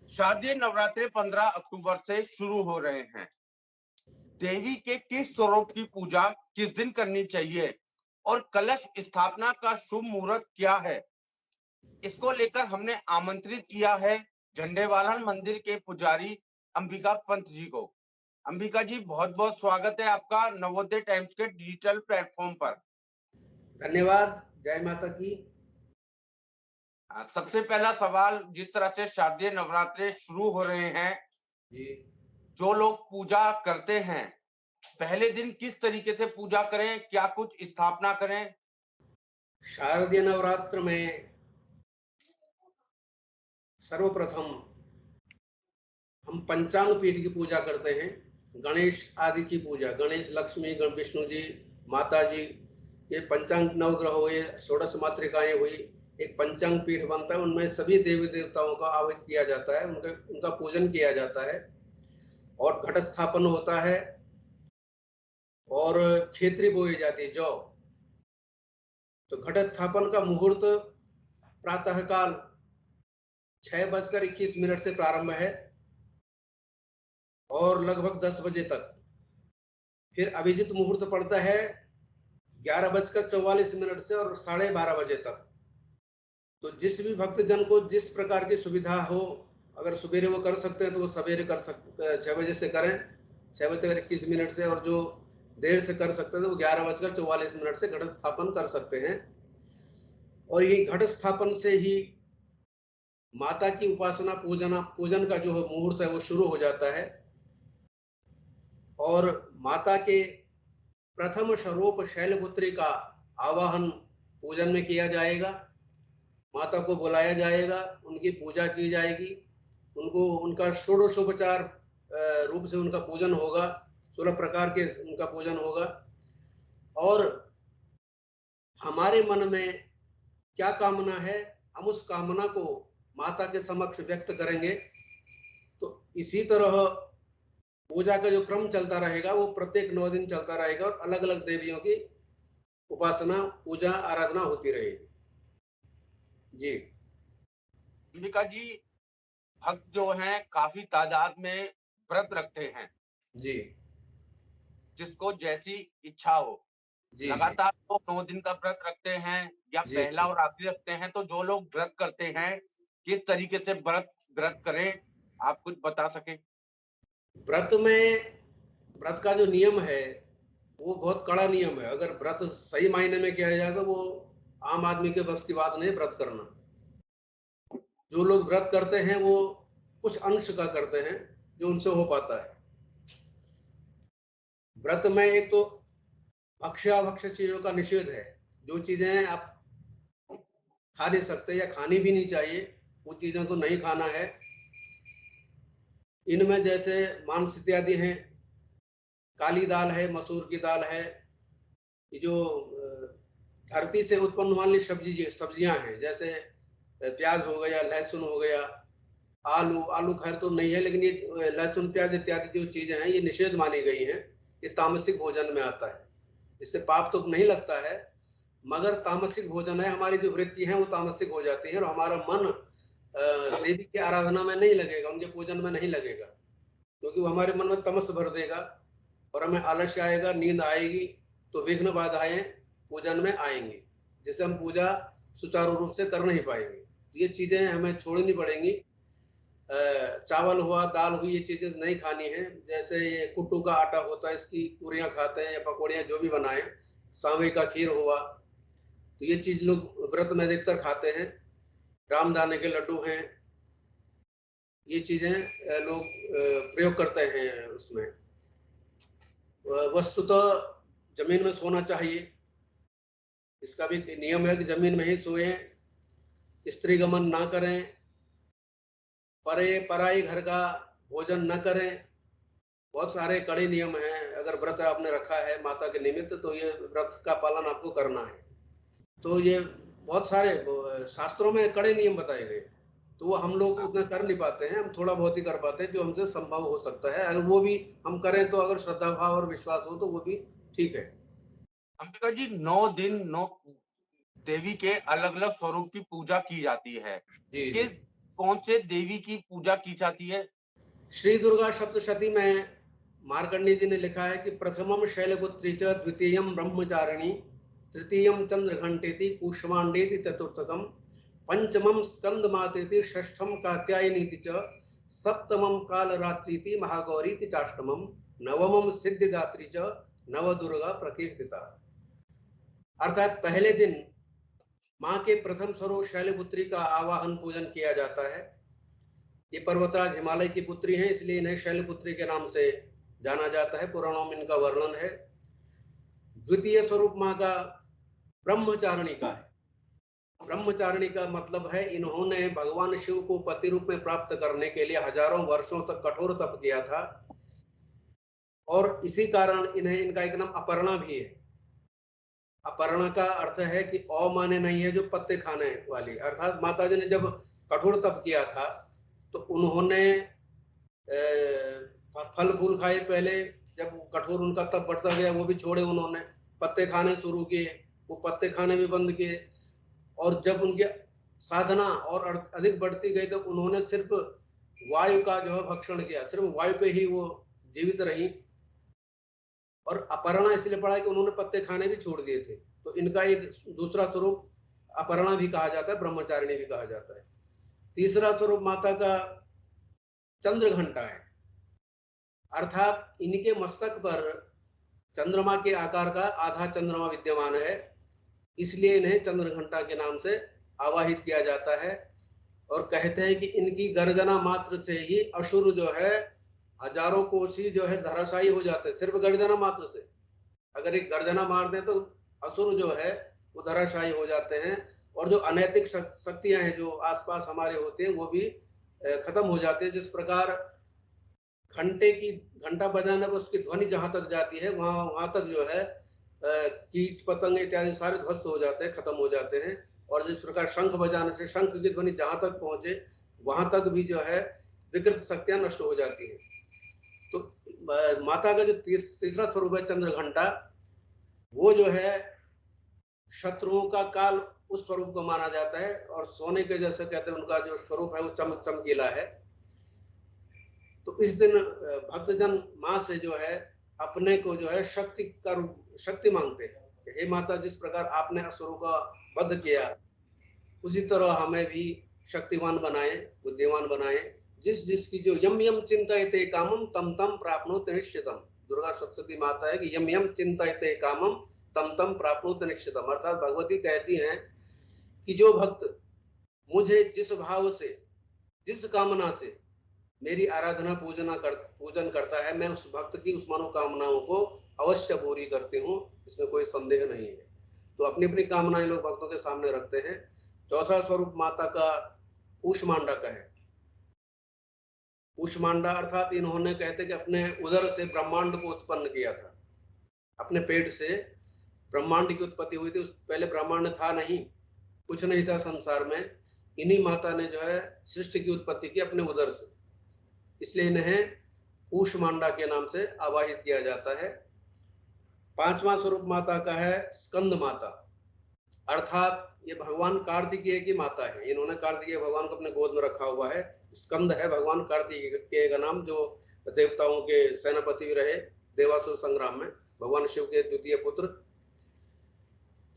शारदीय नवरात्रि 15 अक्टूबर से शुरू हो रहे हैं। देवी के किस स्वरूप की पूजा किस दिन करनी चाहिए और कलश स्थापना का शुभ मुहूर्त क्या है, इसको लेकर हमने आमंत्रित किया है झंडेवालन मंदिर के पुजारी अंबिका पंत जी को। अंबिका जी, बहुत बहुत स्वागत है आपका नवोदय टाइम्स के डिजिटल प्लेटफॉर्म पर। धन्यवाद। जय माता की। सबसे पहला सवाल, जिस तरह से शारदीय नवरात्रि शुरू हो रहे हैं, जी। जो लोग पूजा करते हैं पहले दिन किस तरीके से पूजा करें, क्या कुछ स्थापना करें? शारदीय नवरात्र में सर्वप्रथम हम पंचांग पीठ की पूजा करते हैं। गणेश आदि की पूजा, गणेश, लक्ष्मी, विष्णु जी, माता जी, ये पंचांग नवग्रह हुए, षोडश मातृकाएं हुई, एक पंचांग पीठ बनता है, उनमें सभी देवी देवताओं का आवाहन किया जाता है, उनका पूजन किया जाता है और घट स्थापन होता है और खेतरी बोई जाती है, जौ। तो घट स्थापन का मुहूर्त प्रातःकाल 6:21 से प्रारंभ है और लगभग 10 बजे तक। फिर अभिजित मुहूर्त पड़ता है 11:44 से और 12:30 बजे तक। तो जिस भी भक्तजन को जिस प्रकार की सुविधा हो, अगर सवेरे वो कर सकते हैं तो वो सवेरे कर सकते, 6 बजे से करें, 6:21 से, और जो देर से कर सकते हैं तो वो 11:44 से घट स्थापन कर सकते हैं। और ये घट स्थापन से ही माता की उपासना पूजन का जो मुहूर्त है वो शुरू हो जाता है और माता के प्रथम स्वरूप शैलपुत्री का आवाहन पूजन में किया जाएगा। माता को बुलाया जाएगा, उनकी पूजा की जाएगी, उनका षोडशोपचार रूप से उनका पूजन होगा, 16 प्रकार के उनका पूजन होगा। और हमारे मन में क्या कामना है, हम उस कामना को माता के समक्ष व्यक्त करेंगे। तो इसी तरह पूजा का जो क्रम चलता रहेगा वो प्रत्येक 9 दिन चलता रहेगा और अलग अलग देवियों की उपासना, पूजा, आराधना होती रहेगी। जी। अंबिका जी, भक्त जो हैं काफी तादाद में व्रत रखते हैं, जी। जिसको जैसी इच्छा हो। जी। जी। लगातार वो 9 दिन का व्रत रखते हैं या जी। पहला और आखिरी रखते हैं, तो जो लोग व्रत करते हैं किस तरीके से व्रत व्रत करें, आप कुछ बता सकें? व्रत का जो नियम है वो बहुत कड़ा नियम है। अगर व्रत सही मायने में किया जाए तो वो आम आदमी के बस की बात नहीं व्रत करना। जो लोग व्रत करते हैं वो कुछ अंश का करते हैं जो उनसे हो पाता है। व्रत में एक तो भक्ष्याभक्ष्य चीजों का निषेध है। जो चीजें आप खा नहीं सकते या खानी भी नहीं चाहिए, वो चीजों को नहीं खाना है। इनमें जैसे मांस इत्यादि हैं, काली दाल है, मसूर की दाल है, ये जो धरती से उत्पन्न वाली सब्जियां हैं, जैसे प्याज हो गया, लहसुन हो गया, आलू खैर तो नहीं है, लेकिन ये लहसुन, प्याज इत्यादि जो चीजें हैं ये निषेध मानी गई हैं। ये तामसिक भोजन में आता है, इससे पाप तो नहीं लगता है, मगर तामसिक भोजन है, हमारी जो वृत्ति है वो तामसिक हो जाती है और हमारा मन देवी की आराधना में नहीं लगेगा, उनके पूजन में नहीं लगेगा, क्योंकि वो हमारे मन में तमस भर देगा और हमें आलस्य आएगा, नींद आएगी, तो विघ्न बाधाएं पूजन में आएंगी, जिससे हम पूजा सुचारू रूप से कर नहीं पाएंगे। ये चीजें हमें छोड़नी पड़ेंगी। चावल हुआ, दाल हुई, ये चीजें नहीं खानी है। जैसे ये कुट्टू का आटा होता है, इसकी पूरियां खाते हैं या पकौड़ियां जो भी बनाए, सांवे का खीर हुआ, तो ये चीज लोग व्रत में अधिकतर खाते हैं। रामदाने के लड्डू हैं, ये चीजें लोग प्रयोग करते हैं उसमें। वस्तुतः जमीन में सोना चाहिए, इसका भी नियम है कि जमीन में ही सोए, स्त्री गमन ना करें, पराई घर का भोजन न करें। बहुत सारे कड़े नियम हैं। अगर व्रत आपने रखा है माता के निमित्त तो ये व्रत का पालन आपको करना है। तो ये बहुत सारे शास्त्रों में कड़े नियम बताए गए, तो वो हम लोग उतना कर नहीं पाते हैं, हम थोड़ा बहुत ही कर पाते हैं जो हमसे संभव हो सकता है। अगर वो भी हम करें तो अगर श्रद्धा भाव और विश्वास हो तो वो भी ठीक है। अंबिका जी, 9 दिन 9 देवी के अलग अलग स्वरूप की पूजा की जाती है। जी। किस जी। कौन से देवी की पूजा की जाती है? श्री दुर्गा सप्तशती में मार्कंडेय जी ने लिखा है कि प्रथमम शैलपुत्री च, द्वितीयम ब्रह्मचारिणी, तृतीयम चंद्रघंटेति, कूष्मांडेति चतुर्थकम, पंचमम स्कंदमातेति, षष्ठम कात्यायनीति च, सप्तमम कालरात्रीति, महागौरीति चाष्टमम, नवमम सिद्धिदात्री च, नवदुर्गा प्रकीर्तिता। अर्थात पहले दिन मां के प्रथम स्वरूप शैलपुत्री का आवाहन पूजन किया जाता है। ये पर्वतराज हिमालय की पुत्री हैं, इसलिए इन्हें शैलपुत्री के नाम से जाना जाता है। पुराणों में इनका वर्णन है। द्वितीय स्वरूप मां का ब्रह्मचारिणी का है। ब्रह्मचारिणी का मतलब है इन्होंने भगवान शिव को पति रूप में प्राप्त करने के लिए हजारों वर्षों तक कठोर तप किया था, और इसी कारण इन्हें इनका एक नाम अपर्णा भी है। अपर्णा का अर्थ है कि औ माने नहीं है जो पत्ते खाने वाली, अर्थात माता जी ने जब कठोर तप किया था तो उन्होंने फल फूल खाए पहले, जब कठोर उनका तप बढ़ता गया वो भी छोड़े, उन्होंने पत्ते खाने शुरू किए, वो पत्ते खाने भी बंद किए, और जब उनकी साधना और अधिक बढ़ती गई तो उन्होंने सिर्फ वायु का जो है भक्षण किया, सिर्फ वायु पे ही वो जीवित रही। और अपर्णा इसलिए पड़ा कि उन्होंने पत्ते खाने भी छोड़ दिए थे, तो इनका एक दूसरा स्वरूप अपर्णा भी कहा जाता है, ब्रह्मचारिणी भी कहा जाता है। तीसरा स्वरूप माता का चंद्रघंटा है, अर्थात इनके मस्तक पर चंद्रमा के आकार का आधा चंद्रमा विद्यमान है, इसलिए इन्हें चंद्रघंटा के नाम से आवाहित किया जाता है। और कहते हैं कि इनकी गर्जना मात्र से ही असुर जो है हजारों कोसी जो है धराशायी हो जाते हैं, सिर्फ गर्जना मात्र से। अगर एक गर्जना मार दें तो असुर जो है वो धराशायी हो जाते हैं, और जो अनैतिक शक्तियां हैं जो आसपास हमारे होते हैं वो भी खत्म हो जाते हैं। जिस प्रकार घंटा बजाने पर उसकी ध्वनि जहां तक जाती है वहां तक जो है कीट पतंग इत्यादि सारे ध्वस्त हो जाते हैं, खत्म हो जाते हैं। और जिस प्रकार शंख बजाने से शंख की ध्वनि जहां तक पहुंचे वहां तक भी जो है विकृत शक्तियां नष्ट हो जाती हैं। तो माता का जो तीसरा स्वरूप है चंद्रघंटा, वो जो है शत्रुओं का काल उस स्वरूप को माना जाता है, और सोने के जैसे कहते हैं उनका जो स्वरूप है वो चमकीला है। तो इस दिन भक्तजन मां से जो है अपने को जो है शक्ति मांगते हैं। हे माता, जिस प्रकार आपने असुरों का वध किया उसी तरह हमें भी शक्तिवान बनाए, बुद्धिमान बनाए। जिसकी जो यम यम चिंतयते कामम तम तम प्राप्नोति निश्चितम। दुर्गा सप्तशती माता है कि यम यम चिंतयते कामम तम तम प्राप्नोति निश्चितम, अर्थात भगवती कहती हैं कि जो भक्त मुझे जिस भाव से, जिस कामना से मेरी आराधना पूजन करता है, मैं उस भक्त की उस मनोकामनाओं को अवश्य पूरी करती हूँ, इसमें कोई संदेह नहीं है। तो अपनी अपनी कामनाएं लोग भक्तों के सामने रखते हैं। चौथा स्वरूप माता का कूष्मांडा का है। कूष्मांडा अर्थात इन्होंने कहते कि अपने उदर से ब्रह्मांड को उत्पन्न किया था, अपने पेट से ब्रह्मांड की उत्पत्ति हुई थी। उस पहले ब्रह्मांड था नहीं, कुछ नहीं था संसार में, इन्हीं माता ने जो है सृष्टि की उत्पत्ति की अपने उदर से, इसलिए इन्हें कूष्मांडा के नाम से आवाहित किया जाता है। पांचवा स्वरूप माता का है स्कंद माता, अर्थात ये भगवान कार्तिकेय की माता है। इन्होंने कार्तिकेय भगवान को अपने गोद में रखा हुआ है। स्कंद है भगवान कार्तिकेय का नाम, जो देवताओं के सेनापति भी रहे देवासुर संग्राम में, भगवान शिव के द्वितीय पुत्र।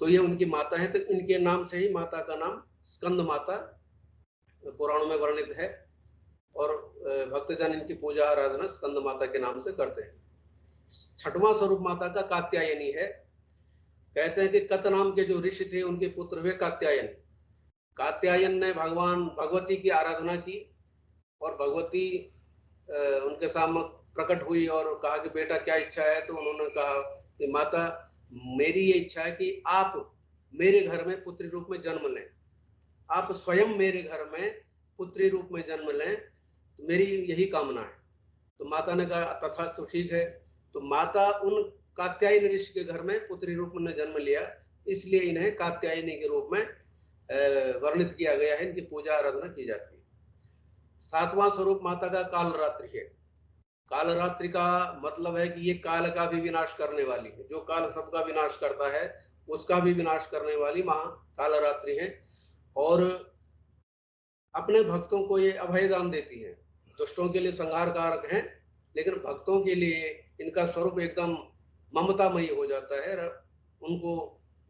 तो ये उनकी माता है, तो इनके नाम से ही माता का नाम स्कंद माता पुराणों में वर्णित है, और भक्तजन इनकी पूजा आराधना स्कंद माता के नाम से करते हैं। छठवां स्वरूप माता का कात्यायनी है। कहते हैं कि कत नाम के जो ऋषि थे उनके पुत्र हुए कात्यायन। कात्यायन ने भगवती की आराधना की, और भगवती उनके सामने प्रकट हुई और कहा कि बेटा क्या इच्छा है। तो उन्होंने कहा कि माता, मेरी ये इच्छा है कि आप मेरे घर में पुत्री रूप में जन्म लें, आप स्वयं मेरे घर में पुत्री रूप में जन्म लें, तो मेरी यही कामना है। तो माता ने कहा तथास्तु, ठीक है। तो माता उन कात्यायनी ऋषि के घर में पुत्री रूप में जन्म लिया, इसलिए इन्हें कात्यायनी के रूप में वर्णित किया गया है, इनकी पूजा आराधना की जाती है। सातवां स्वरूप माता का कालरात्रि है। कालरात्रि का मतलब है कि ये काल का भी विनाश करने वाली है, जो काल सबका विनाश करता है उसका भी विनाश करने वाली मां कालरात्रि है। और अपने भक्तों को ये अभय दान देती हैं। दुष्टों के लिए संहार कारक हैं, लेकिन भक्तों के लिए इनका स्वरूप एकदम ममतामयी हो जाता है। उनको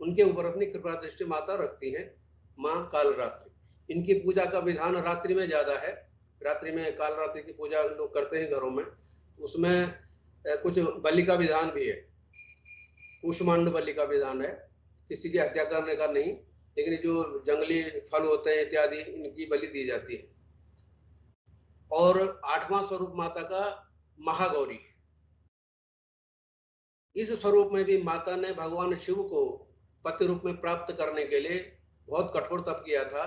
उनके ऊपर अपनी कृपा दृष्टि माता रखती है, माँ कालरात्रि। इनकी पूजा का विधान रात्रि में ज्यादा है। रात्रि में कालरात्रि की पूजा लोग करते हैं घरों में। उसमें कुछ बलि का विधान भी है, कुष्मांड बलि का विधान है, किसी की हत्या करने का नहीं, लेकिन जो जंगली फल होते हैं इत्यादि इनकी बलि दी जाती है। और 8वां स्वरूप माता का महागौरी। इस स्वरूप में भी माता ने भगवान शिव को पति रूप में प्राप्त करने के लिए बहुत कठोर तप किया था।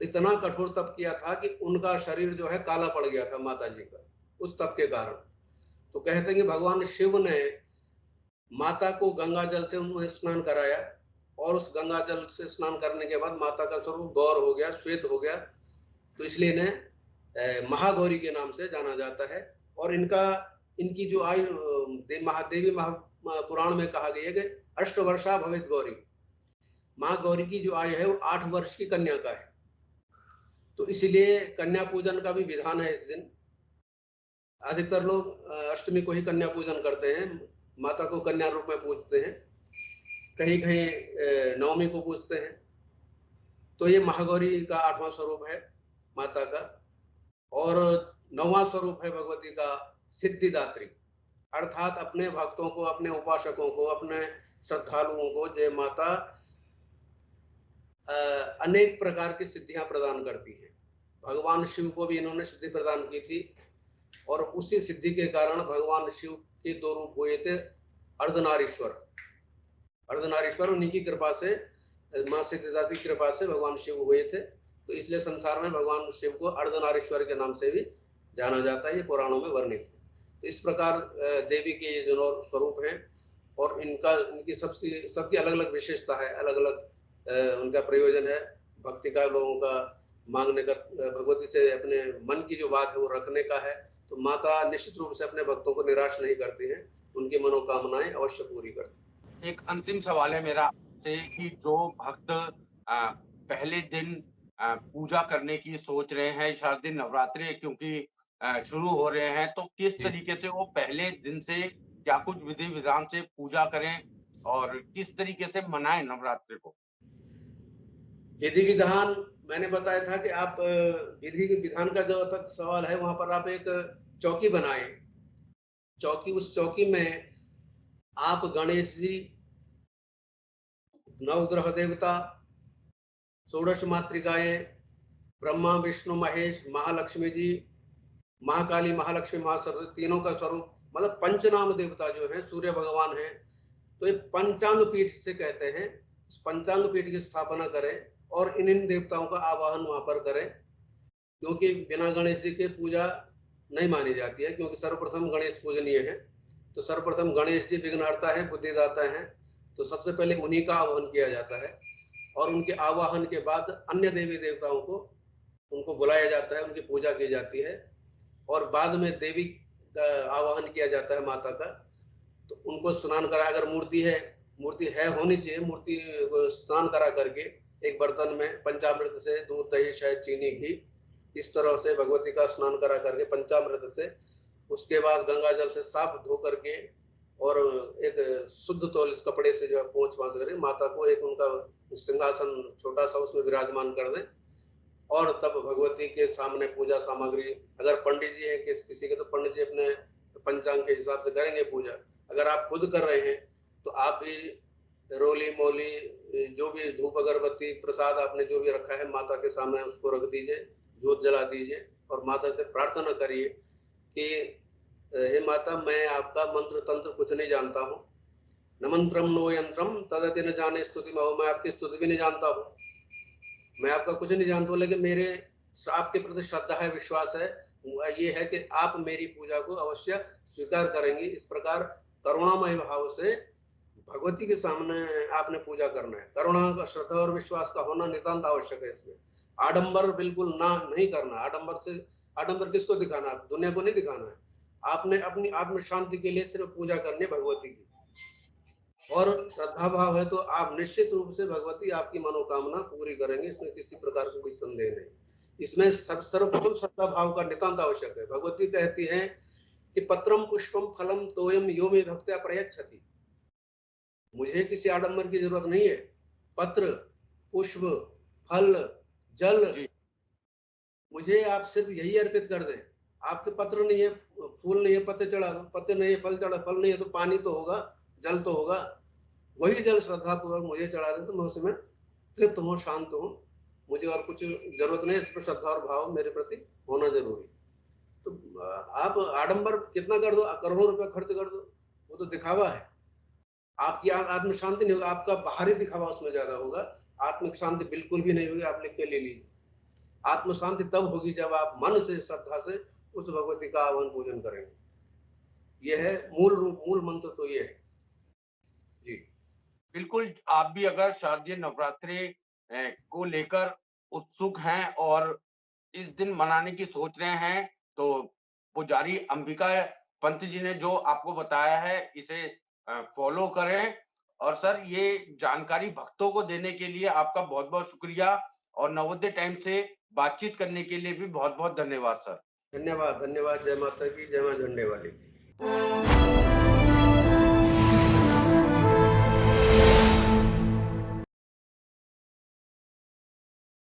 इतना कठोर तप किया था कि उनका शरीर जो है काला पड़ गया था माता जी का, उस तप के कारण। तो कहते हैं कि भगवान शिव ने माता को गंगा जल से उन्हें स्नान कराया, और उस गंगा जल से स्नान करने के बाद माता का स्वरूप गौर हो गया, श्वेत हो गया। तो इसलिए इन्हें महागौरी के नाम से जाना जाता है। और इनकी जो आयु महादेवी पुराण में कहा गया है कि 8 वर्षा भवित गौरी। माँ गौरी की जो आयु है वो 8 वर्ष की कन्या का है। तो इसलिए कन्या पूजन का भी विधान है इस दिन। अधिकतर लोग अष्टमी को ही कन्या पूजन करते हैं, माता को कन्या रूप में पूजते हैं, कहीं कहीं नवमी को पूजते हैं। तो ये महागौरी का 8वां स्वरूप है माता का। और 9वां स्वरूप है भगवती का सिद्धिदात्री, अर्थात अपने भक्तों को, अपने उपासकों को, अपने श्रद्धालुओं को जय माता अनेक प्रकार की सिद्धियां प्रदान करती है। भगवान शिव को भी इन्होंने सिद्धि प्रदान की थी, और उसी सिद्धि के कारण भगवान शिव के 2 रूप हुए थे। अर्धनारीश्वर, अर्धनारीश्वर उन्हीं की कृपा से, माँ सिद्धिदात्री की कृपा से भगवान शिव हुए थे। तो इसलिए संसार में भगवान शिव को अर्धनारीश्वर के नाम से भी जाना जाता है, ये पुराणों में वर्णित है। तो इस प्रकार देवी के ये जो स्वरूप हैं, और इनकी सबकी अलग अलग विशेषता है, अलग अलग उनका प्रयोजन है। भक्ति का, लोगों का मांगने का, भगवती से अपने मन की जो बात है वो रखने का है। तो माता निश्चित रूप से अपने भक्तों को निराश नहीं करती है, उनकी मनोकामनाएं अवश्य पूरी करती है। एक अंतिम सवाल है मेरा से कि जो भक्त पहले दिन पूजा करने की सोच रहे हैं, शारदीय नवरात्रि क्योंकि शुरू हो रहे हैं, तो किस तरीके से वो पहले दिन से क्या कुछ विधि विधान से पूजा करें और किस तरीके से मनाएं नवरात्रि को? विधि विधान मैंने बताया था कि आप विधि विधान का जो तक सवाल है, वहां पर आप एक चौकी बनाएं। चौकी, उस चौकी में आप गणेश जी, नवग्रह देवता, 16 मातृकाएं, ब्रह्मा विष्णु महेश, महालक्ष्मी जी, महाकाली, महालक्ष्मी, महासरस्वती, तीनों का स्वरूप, मतलब पंचनाम देवता जो है, सूर्य भगवान है। तो ये पंचांग पीठ से कहते हैं, इस पंचांग पीठ की स्थापना करें और इन देवताओं का आवाहन वहां पर करें, क्योंकि बिना गणेश जी के पूजा नहीं मानी जाती है, क्योंकि सर्वप्रथम गणेश पूजनीय है। तो सर्वप्रथम गणेश जी विघ्नहर्ता है, बुद्धिदाता है, तो सबसे पहले उन्हीं का आवाहन किया जाता है। और उनके आवाहन के बाद अन्य देवी देवताओं को उनको बुलाया जाता है, उनकी पूजा की जाती है, और बाद में देवी का आवाहन किया जाता है माता का। तो उनको स्नान करा, अगर मूर्ति है होनी चाहिए, मूर्ति को स्नान करा करके एक बर्तन में पंचामृत से, दूध, दही, शहद, चीनी, घी, इस तरह से भगवती का स्नान करा करके पंचामृत से, उसके बाद गंगा जल से साफ धो करके और एक शुद्ध तौल इस कपड़े से जो है पोंछ करके माता को एक उनका सिंहासन छोटा सा उसमें विराजमान कर दें। और तब भगवती के सामने पूजा सामग्री, अगर पंडित जी है किसी के, तो पंडित जी अपने पंचांग के हिसाब से करेंगे पूजा। अगर आप खुद कर रहे हैं तो आप भी रोली मोली, जो भी धूप अगरबत्ती प्रसाद आपने जो भी रखा है माता के सामने उसको रख दीजिए, जोत जला दीजिए, और माता से प्रार्थना करिए कि हे माता, मैं आपका मंत्र तंत्र कुछ नहीं जानता हूँ, न मंत्रम नो यंत्रम तदति न जाने स्तुति में, मैं आपकी स्तुति भी नहीं जानता हूँ, मैं आपका कुछ नहीं जानता हूँ, लेकिन मेरे आपके प्रति श्रद्धा है, विश्वास है, ये है कि आप मेरी पूजा को अवश्य स्वीकार करेंगी। इस प्रकार करुणामय भाव से भगवती के सामने आपने पूजा करना है। करुणा, श्रद्धा और विश्वास का होना नितांत आवश्यक है। इसमें आडंबर बिल्कुल ना नहीं करना। आडंबर किसको दिखाना है? दुनिया को नहीं दिखाना है। आपने अपनी आत्म शांति के लिए सिर्फ पूजा करनी है भगवती की, और श्रद्धा भाव है तो आप निश्चित रूप से भगवती आपकी मनोकामना पूरी करेंगे, इसमें किसी प्रकार का कोई संदेह नहीं। इसमें सर्वप्रथम श्रद्धा भाव का नितांत आवश्यक है। भगवती कहती हैं कि पत्रम पुष्पम फलम तोयम यो मे भक्त्या प्रयच्छति। मुझे किसी आडंबर की जरूरत नहीं है। पत्र, पुष्प, फल, जल, जी मुझे आप सिर्फ यही अर्पित कर दें। आपके पत्र नहीं है, फूल नहीं है, पत्ते चढ़ा दो, पत्ते नहीं है, फल चढ़ा, फल नहीं है तो पानी तो होगा, जल तो होगा। वही जल श्रद्धा पूर्वक मुझे चढ़ा दें तो मैं उसमें तृप्त हूँ, शांत हूँ। मुझे और कुछ जरूरत नहीं है, इस पर श्रद्धा और भाव मेरे प्रति होना जरूरी। तो आप आडंबर कितना कर दो, करोड़ों रुपया खर्च कर दो, वो तो दिखावा है। आपकी आत्म शांति नहीं होगा, आपका बाहरी दिखावा उसमें ज्यादा होगा, आत्मिक शांति बिल्कुल भी नहीं होगी। आप लिख के ले लीजिए, आत्म शांति तब होगी जब आप मन से, श्रद्धा से उस भगवती का आह्वान पूजन करेंगे। यह है मूल रूप, मूल मंत्र तो ये है जी। बिल्कुल, आप भी अगर शारदीय नवरात्रि को लेकर उत्सुक हैं और इस दिन मनाने की सोच रहे हैं, तो पुजारी अंबिका पंत जी ने जो आपको बताया है, इसे फॉलो करें। और सर, ये जानकारी भक्तों को देने के लिए आपका बहुत-बहुत शुक्रिया और नवोदय टाइम से बातचीत करने के लिए भी बहुत-बहुत धन्यवाद सर। धन्यवाद, धन्यवाद। जय माता की, जय मां झंडे वाली की।